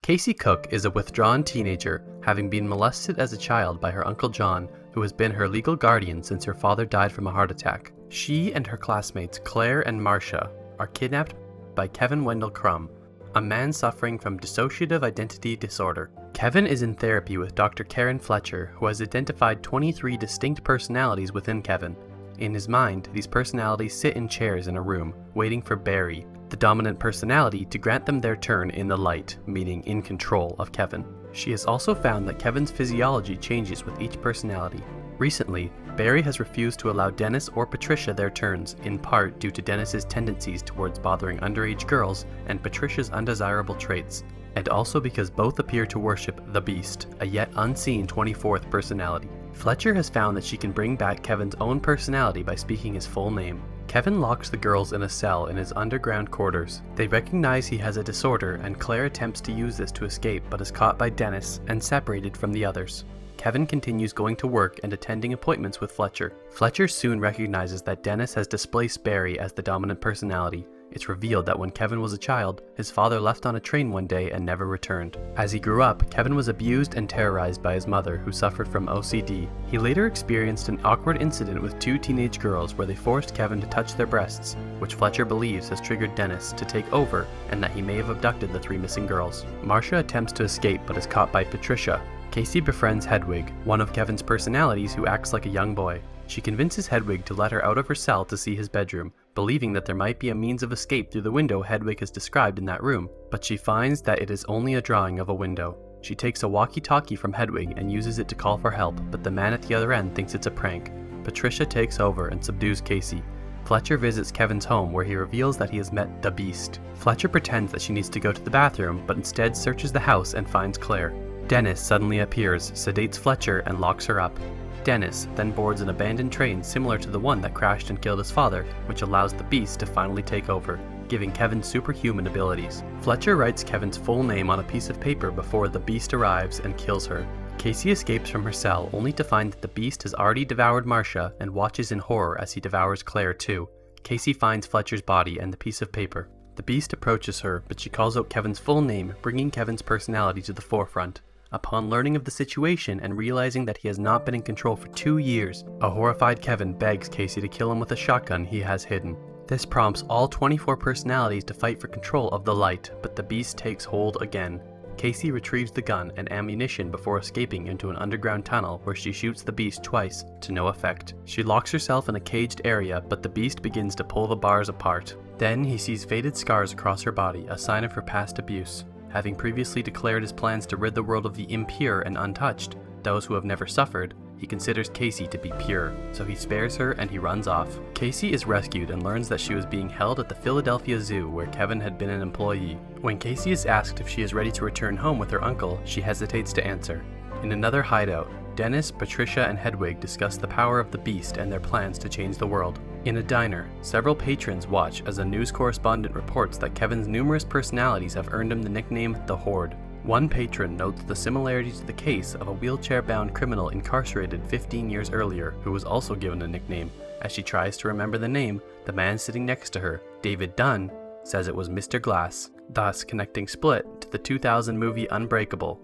Casey Cook is a withdrawn teenager, having been molested as a child by her Uncle John, who has been her legal guardian since her father died from a heart attack. She and her classmates Claire and Marcia are kidnapped by Kevin Wendell Crumb, a man suffering from dissociative identity disorder. Kevin is in therapy with Dr. Karen Fletcher, who has identified 23 distinct personalities within Kevin. In his mind, these personalities sit in chairs in a room, waiting for Barry, the dominant personality, to grant them their turn in the light, meaning in control of Kevin. She has also found that Kevin's physiology changes with each personality. Recently, Barry has refused to allow Dennis or Patricia their turns, in part due to Dennis's tendencies towards bothering underage girls and Patricia's undesirable traits, and also because both appear to worship the Beast, a yet unseen 24th personality. Fletcher has found that she can bring back Kevin's own personality by speaking his full name. Kevin locks the girls in a cell in his underground quarters. They recognize he has a disorder, and Claire attempts to use this to escape but is caught by Dennis and separated from the others. Kevin continues going to work and attending appointments with Fletcher. Fletcher soon recognizes that Dennis has displaced Barry as the dominant personality. It's revealed that when Kevin was a child, his father left on a train one day and never returned. As he grew up, Kevin was abused and terrorized by his mother, who suffered from OCD. He later experienced an awkward incident with two teenage girls where they forced Kevin to touch their breasts, which Fletcher believes has triggered Dennis to take over and that he may have abducted the three missing girls. Marcia attempts to escape but is caught by Patricia. Casey befriends Hedwig, one of Kevin's personalities who acts like a young boy. She convinces Hedwig to let her out of her cell to see his bedroom, believing that there might be a means of escape through the window Hedwig has described in that room, but she finds that it is only a drawing of a window. She takes a walkie-talkie from Hedwig and uses it to call for help, but the man at the other end thinks it's a prank. Patricia takes over and subdues Casey. Fletcher visits Kevin's home where he reveals that he has met the Beast. Fletcher pretends that she needs to go to the bathroom, but instead searches the house and finds Claire. Dennis suddenly appears, sedates Fletcher, and locks her up. Dennis then boards an abandoned train similar to the one that crashed and killed his father, which allows the Beast to finally take over, giving Kevin superhuman abilities. Fletcher writes Kevin's full name on a piece of paper before the Beast arrives and kills her. Casey escapes from her cell only to find that the Beast has already devoured Marcia and watches in horror as he devours Claire too. Casey finds Fletcher's body and the piece of paper. The Beast approaches her, but she calls out Kevin's full name, bringing Kevin's personality to the forefront. Upon learning of the situation and realizing that he has not been in control for 2 years, a horrified Kevin begs Casey to kill him with a shotgun he has hidden. This prompts all 24 personalities to fight for control of the light, but the Beast takes hold again. Casey retrieves the gun and ammunition before escaping into an underground tunnel where she shoots the Beast twice, to no effect. She locks herself in a caged area, but the Beast begins to pull the bars apart. Then he sees faded scars across her body, a sign of her past abuse. Having previously declared his plans to rid the world of the impure and untouched, those who have never suffered, he considers Casey to be pure, so he spares her and he runs off. Casey is rescued and learns that she was being held at the Philadelphia Zoo where Kevin had been an employee. When Casey is asked if she is ready to return home with her uncle, she hesitates to answer. In another hideout, Dennis, Patricia, and Hedwig discuss the power of the Beast and their plans to change the world. In a diner, several patrons watch as a news correspondent reports that Kevin's numerous personalities have earned him the nickname The Horde. One patron notes the similarity to the case of a wheelchair-bound criminal incarcerated 15 years earlier who was also given a nickname. As she tries to remember the name, the man sitting next to her, David Dunn, says it was Mr. Glass, thus connecting Split to the 2000 movie Unbreakable.